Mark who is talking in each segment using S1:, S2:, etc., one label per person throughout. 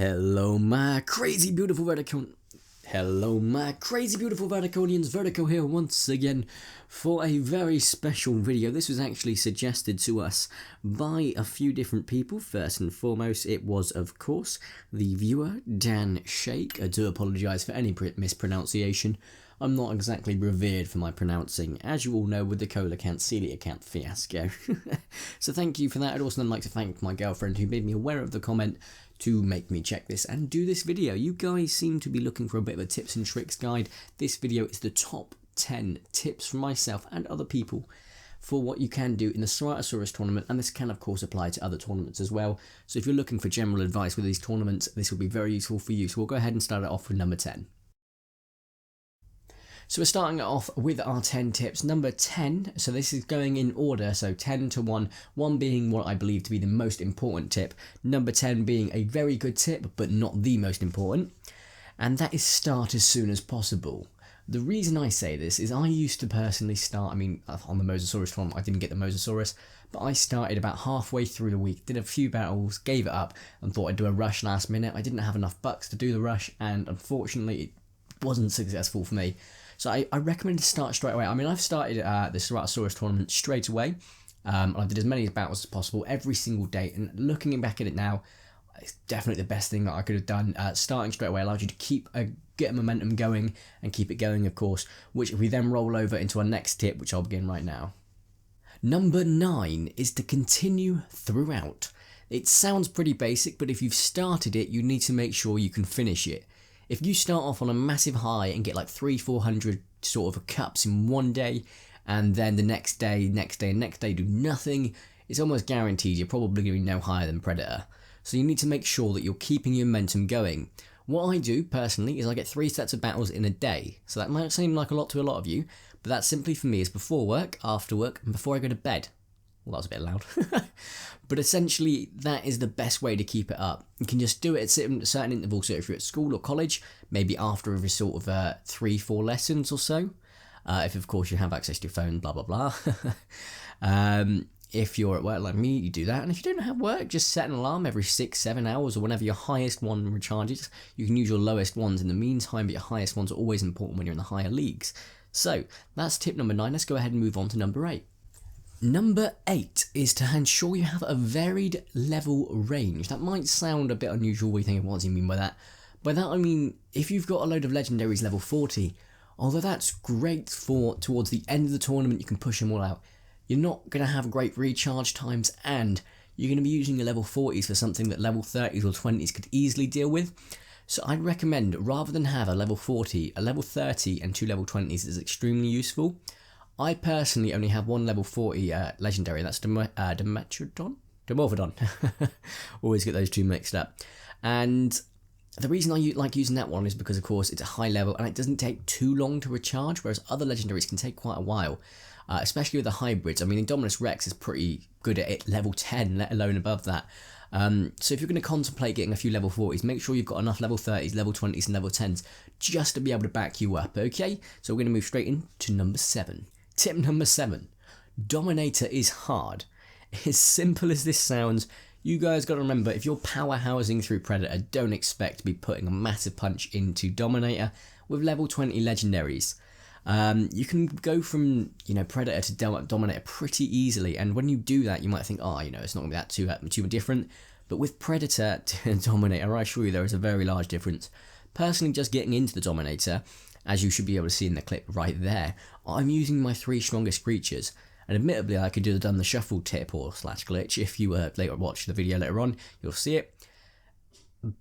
S1: Hello my crazy beautiful Verticonians, Vertico here once again for a very special video. This was actually suggested to us by a few different people. First and foremost, it was of course the viewer Dan Shake. I do apologise for any mispronunciation. I'm not exactly revered for my pronouncing, as you all know with the coelacanth fiasco. So thank you for that. I'd also then like to thank my girlfriend who made me aware of the comment to make me check this and do this video. You guys seem to be looking for a bit of a tips and tricks guide. This video is the top 10 tips from myself and other people for what you can do in the Ceratosaurus tournament, and this can of course apply to other tournaments as well. So if you're looking for general advice with these tournaments, this will be very useful for you. So we'll go ahead and start it off with number 10. So we're starting off with our 10 tips. Number 10, so this is going in order, so 10 to 1, 1 being what I believe to be the most important tip, number 10 being a very good tip but not the most important, and that is start as soon as possible. The reason I say this is I used to personally start, on the Mosasaurus tournament I didn't get the Mosasaurus, but I started about halfway through the week, did a few battles, gave it up and thought I'd do a rush last minute. I didn't have enough bucks to do the rush and unfortunately it wasn't successful for me. So I recommend to start straight away. I've started the Ceratosaurus tournament straight away. I did as many battles as possible every single day, and looking back at it now, it's definitely the best thing that I could have done. Starting straight away allows you to get momentum going and keep it going, of course, which we then roll over into our next tip, which I'll begin right now. Number 9 is to continue throughout. It sounds pretty basic, but if you've started it, you need to make sure you can finish it. If you start off on a massive high and get like 300-400 sort of cups in one day, and then the next day do nothing, it's almost guaranteed you're probably going to be no higher than Predator. So you need to make sure that you're keeping your momentum going. What I do personally is I get 3 sets of battles in a day. So that might seem like a lot to a lot of you, but that simply for me is before work, after work, and before I go to bed. Well, that was a bit loud. But essentially, that is the best way to keep it up. You can just do it at certain intervals. So if you're at school or college, maybe after every sort of 3-4 lessons or so. If, of course, you have access to your phone, blah, blah, blah. If you're at work like me, you do that. And if you don't have work, just set an alarm every 6-7 hours or whenever your highest one recharges. You can use your lowest ones in the meantime, but your highest ones are always important when you're in the higher leagues. So that's tip number 9. Let's go ahead and move on to number 8. Number 8 is to ensure you have a varied level range. That might sound a bit unusual. What do you think? What do you mean by that? By that I mean, if you've got a load of legendaries level 40, although that's great for towards the end of the tournament, you can push them all out. You're not going to have great recharge times, and you're going to be using your level 40s for something that level 30s or 20s could easily deal with. So I'd recommend, rather than have a level 40, a level 30 and 2 level 20s is extremely useful. I personally only have 1 level 40 legendary, that's Dominator? Dimorphodon. Always get those two mixed up. And the reason I like using that one is because, of course, it's a high level and it doesn't take too long to recharge, whereas other legendaries can take quite a while, especially with the hybrids. Indominus Rex is pretty good at it, level 10, let alone above that. So if you're going to contemplate getting a few level 40s, make sure you've got enough level 30s, level 20s and level 10s just to be able to back you up, okay? So we're going to move straight into number 7. Tip number 7, Dominator is hard. As simple as this sounds, you guys got to remember, if you're powerhousing through Predator, don't expect to be putting a massive punch into Dominator with level 20 legendaries. You can go from Predator to Dominator pretty easily, and when you do that, you might think, it's not going to be that too different. But with Predator to Dominator, I assure you there is a very large difference. Personally, just getting into the Dominator, as you should be able to see in the clip right there, I'm using my 3 strongest creatures, and admittedly I could have done the shuffle tip or slash glitch. If you later watch the video later on, you'll see it,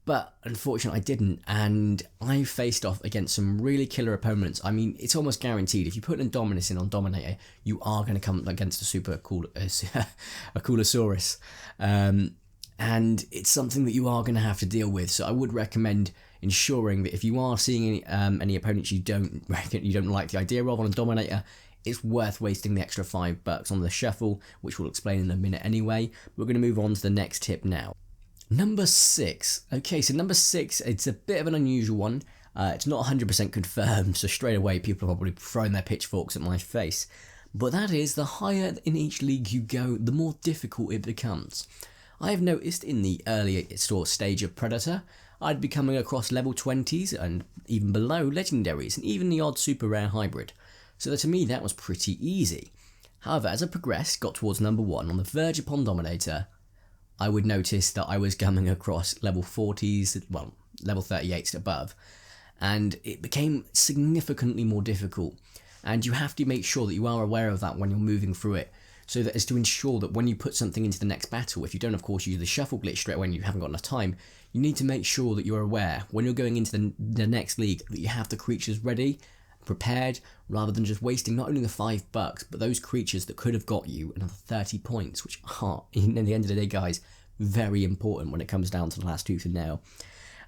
S1: but unfortunately I didn't, and I faced off against some really killer opponents. It's almost guaranteed if you put an Indominus in on Dominator, you are going to come against a super cool a Coolosaurus, and it's something that you are going to have to deal with. So I would recommend ensuring that if you are seeing any opponents you don't like the idea of on a Dominator, it's worth wasting the extra $5 on the shuffle, which we'll explain in a minute anyway. We're going to move on to the next tip now. Number 6. Okay, so number 6, it's a bit of an unusual one. It's not 100% confirmed, so straight away people are probably throwing their pitchforks at my face. But that is, the higher in each league you go, the more difficult it becomes. I have noticed in the earlier sort of stage of Predator, I'd be coming across level 20s and even below legendaries and even the odd super rare hybrid. So to me that was pretty easy. However, as I progressed, got towards number 1 on the verge upon Dominator, I would notice that I was coming across level 40s, well, level 38s above, and it became significantly more difficult. And you have to make sure that you are aware of that when you're moving through it, so that as to ensure that when you put something into the next battle, if you don't of course use the shuffle glitch straight away and you haven't got enough time, you need to make sure that you're aware when you're going into the next league that you have the creatures ready, prepared, rather than just wasting not only the $5 but those creatures that could have got you another 30 points, which are, in the end of the day guys, very important when it comes down to the last tooth and nail.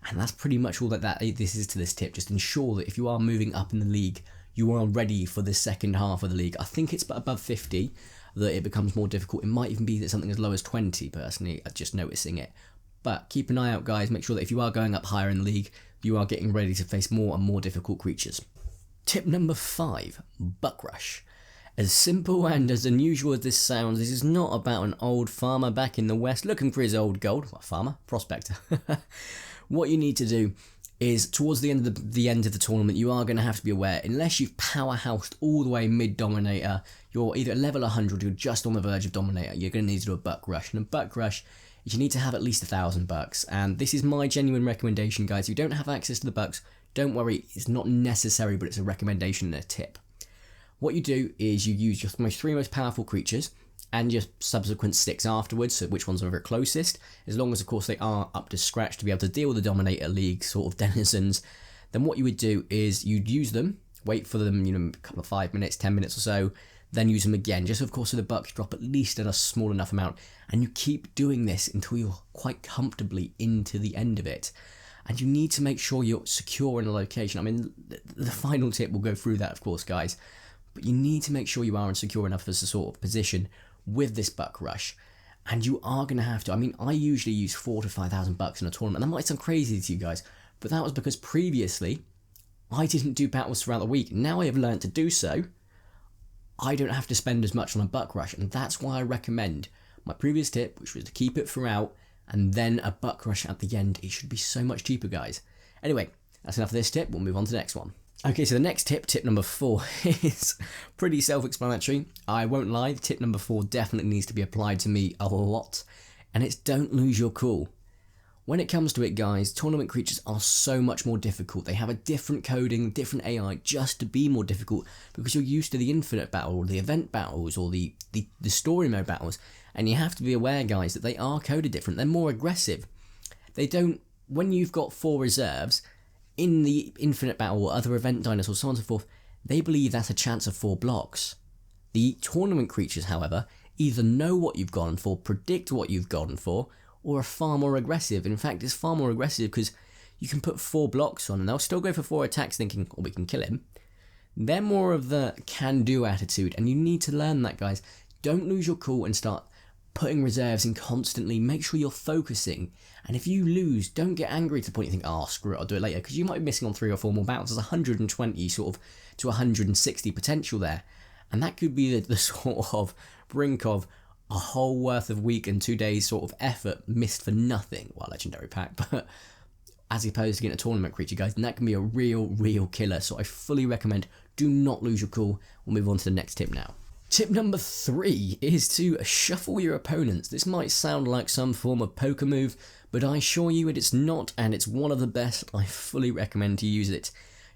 S1: And that's pretty much all that this is to this tip. Just ensure that if you are moving up in the league, you are ready for the second half of the league. I think it's above 50 that it becomes more difficult. It might even be that something as low as 20 personally, just noticing it. But keep an eye out guys, make sure that if you are going up higher in the league, you are getting ready to face more and more difficult creatures. Tip number 5, Buck Rush. As simple and as unusual as this sounds, this is not about an old farmer back in the west looking for his old gold. What farmer? Prospector. What you need to do is towards the end of the tournament, you are going to have to be aware, unless you've powerhoused all the way mid-Dominator, you're either at level 100 or you're just on the verge of Dominator, you're going to need to do a Buck Rush. And a Buck Rush, you need to have at least $1,000. And this is my genuine recommendation, guys. If you don't have access to the bucks, don't worry, it's not necessary, but it's a recommendation and a tip. What you do is you use your 3 most powerful creatures and your subsequent sticks afterwards, so which ones are the closest, as long as of course they are up to scratch to be able to deal with the Dominator League sort of denizens. Then what you would do is you'd use them, wait for them, a couple of 5 minutes, 10 minutes or so, then use them again, just of course so the bucks drop at least at a small enough amount, and you keep doing this until you're quite comfortably into the end of it. And you need to make sure you're secure in a location. I mean, the final tip will go through that of course guys, but you need to make sure you are secure enough as a sort of position with this Buck Rush. And you are going to have to, I mean, I usually use $4,000 to $5,000 in a tournament. That might sound crazy to you guys, but that was because previously I didn't do battles throughout the week. Now I have learned to do so. I don't have to spend as much on a Buck Rush, and that's why I recommend my previous tip, which was to keep it throughout and then a Buck Rush at the end. It should be so much cheaper, guys. Anyway, that's enough of this tip. We'll move on to the next one. Okay, so the next tip, tip number 4, is pretty self-explanatory. I won't lie, tip number 4 definitely needs to be applied to me a lot, and it's don't lose your cool. When it comes to it, guys, tournament creatures are so much more difficult. They have a different coding, different AI, just to be more difficult, because you're used to the infinite battle, or the event battles, or the story mode battles, and you have to be aware, guys, that they are coded different. They're more aggressive. They don't, when you've got 4 reserves, in the infinite battle or other event dinosaurs, so on and so forth, they believe that's a chance of 4 blocks. The tournament creatures, however, either know what you've gone for, predict what you've gone for, or are far more aggressive. In fact, it's far more aggressive because you can put 4 blocks on and they'll still go for 4 attacks thinking, oh, we can kill him. They're more of the can-do attitude, and you need to learn that, guys. Don't lose your cool and start putting reserves in constantly. Make sure you're focusing, and if you lose, don't get angry to the point you think, oh screw it, I'll do it later, because you might be missing on 3 or 4 more battles. There's 120 sort of to 160 potential there, and that could be the sort of brink of a whole worth of week and 2 days sort of effort missed for nothing. Well, legendary pack, but as opposed to getting a tournament creature, guys, and that can be a real killer. So I fully recommend do not lose your cool. We'll move on to the next tip now. Tip number 3 is to shuffle your opponents. This might sound like some form of poker move, but I assure you it's not, and it's one of the best. I fully recommend to use it.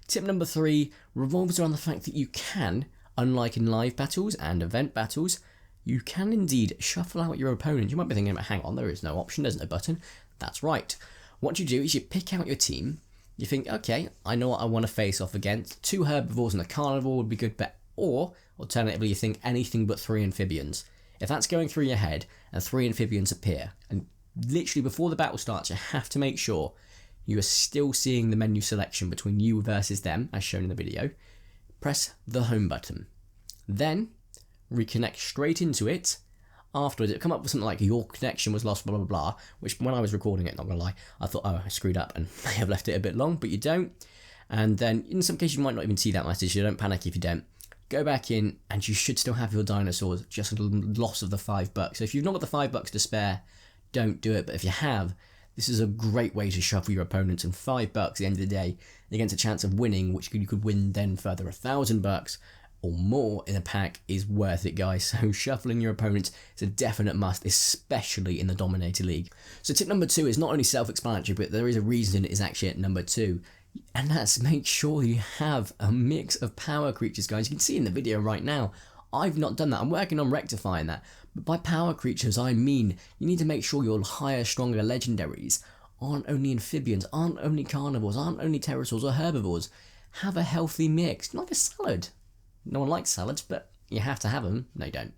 S1: Tip number 3 revolves around the fact that you can, unlike in live battles and event battles, you can indeed shuffle out your opponent. You might be thinking, hang on, there is no option, there's no button. That's right. What you do is you pick out your team. You think, okay, I know what I want to face off against. 2 herbivores and a carnivore would be good bet. Or, alternatively, you think anything but 3 amphibians. If that's going through your head and 3 amphibians appear, and literally before the battle starts, you have to make sure you are still seeing the menu selection between you versus them, as shown in the video. Press the home button. Then, reconnect straight into it. Afterwards, it'll come up with something like your connection was lost, blah blah blah, which when I was recording it, not gonna lie, I thought, oh, I screwed up and I have left it a bit long, but you don't. And then in some cases you might not even see that message, so don't panic if you don't. Go back in and you should still have your dinosaurs, just a loss of the $5. So if you've not got the $5 to spare, don't do it. But if you have, this is a great way to shuffle your opponents, and $5 at the end of the day against a chance of winning, which you could win then further $1,000 or more in a pack, is worth it, guys. So shuffling your opponents is a definite must, especially in the Dominator League. So tip number 2 is not only self-explanatory, but there is a reason it is actually at number 2. And that's make sure you have a mix of power creatures, guys. You can see in the video right now, I've not done that. I'm working on rectifying that. But by power creatures, I mean you need to make sure your higher, stronger legendaries aren't only amphibians, aren't only carnivores, aren't only pterosaurs or herbivores. Have a healthy mix, like a salad. No one likes salads, but you have to have them. No, you don't.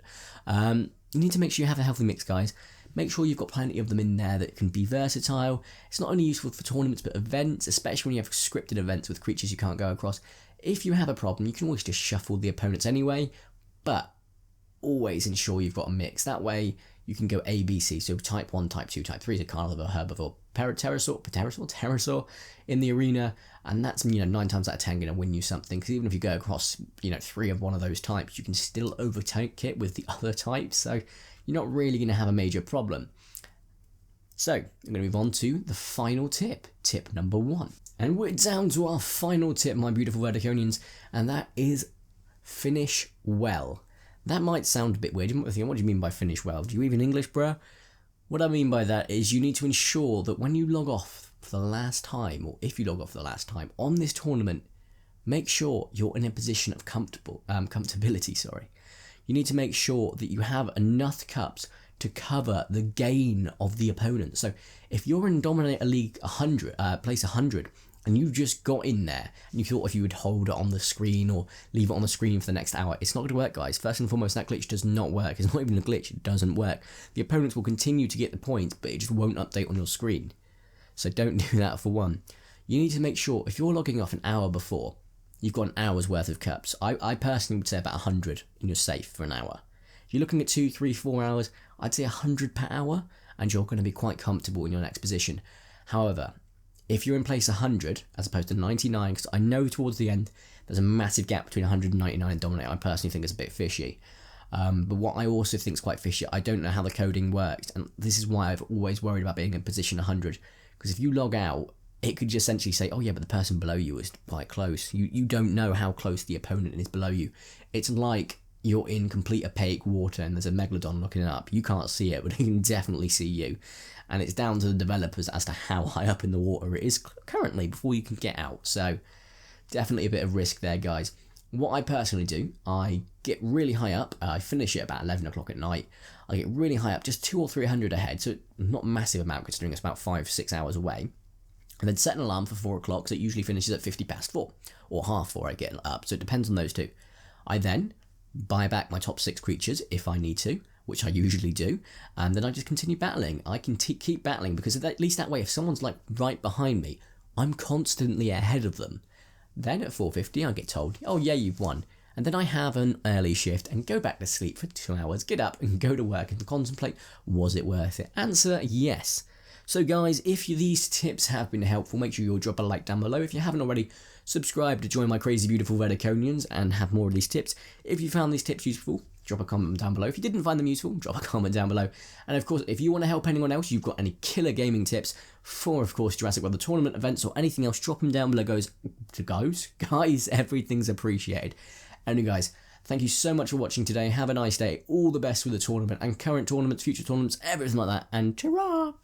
S1: You need to make sure you have a healthy mix, guys. Make sure you've got plenty of them in there that can be versatile. It's not only useful for tournaments, but events, especially when you have scripted events with creatures you can't go across. If you have a problem, you can always just shuffle the opponents anyway, but always ensure you've got a mix. That way you can go A, B, C. So type 1, type 2, type 3 is a carnivore, herbivore, pterosaur in the arena, and that's 9 times out of 10 going to win you something. Because even if you go across 3 of one of those types, you can still overtake it with the other types. So you're not really going to have a major problem. So I'm going to move on to the final tip, tip number 1, and we're down to our final tip, my beautiful Verticonians, and that is finish well. That might sound a bit weird. You might be thinking, what do you mean by finish well? Do you even English, bruh? What I mean by that is you need to ensure that when you log off for the last time, or if you log off for the last time on this tournament, make sure you're in a position of comfortability. You need to make sure that you have enough cups to cover the gain of the opponent. So if you're in Dominator League 100, place 100, and you just got in there and you thought if you would hold it on the screen or leave it on the screen for the next hour, it's not going to work, guys. First and foremost, that glitch does not work. It's not even a glitch, it doesn't work. The opponents will continue to get the points, but it just won't update on your screen. So don't do that for one. You need to make sure if you're logging off an hour before, you've got an hour's worth of cups. I personally would say about 100 and you're safe for an hour. If you're looking at 2, 3, 4 hours, I'd say 100 per hour and you're going to be quite comfortable in your next position. However, if you're in place 100 as opposed to 99, because I know towards the end there's a massive gap between 199 and Dominator, I personally think it's a bit fishy. But what I also think is quite fishy, I don't know how the coding works, and this is why I've always worried about being in position 100, because if you log out, it could just essentially say, oh yeah, but the person below you is quite close. You don't know how close the opponent is below you. It's like you're in complete opaque water and there's a megalodon looking up. You can't see it, but it can definitely see you. And it's down to the developers as to how high up in the water it is currently before you can get out. So definitely a bit of risk there, guys. What I personally do, I get really high up. I finish it about 11 o'clock at night. I get really high up, just 200 or 300 ahead. So not a massive amount considering it's about 5-6 hours away. And then set an alarm for 4 o'clock, so it usually finishes at 50 past 4 or half 4 I get up. So it depends on those two. I then buy back my top 6 creatures if I need to, which I usually do, and then I just continue battling. I can keep battling because at least that way, if someone's like right behind me, I'm constantly ahead of them. Then at 4:50, I get told, oh yeah, you've won. And then I have an early shift and go back to sleep for 2 hours, get up and go to work and contemplate, was it worth it? Answer, yes. So guys, if these tips have been helpful, make sure you'll drop a like down below. If you haven't already, subscribe to join my crazy beautiful Verticonians and have more of these tips. If you found these tips useful, drop a comment down below. If you didn't find them useful, drop a comment down below. And of course, if you want to help anyone else, you've got any killer gaming tips for, of course, Jurassic World, the tournament events or anything else, drop them down below, guys, everything's appreciated. Anyway, guys, thank you so much for watching today. Have a nice day. All the best with the tournament and current tournaments, future tournaments, everything like that. And ta-ra!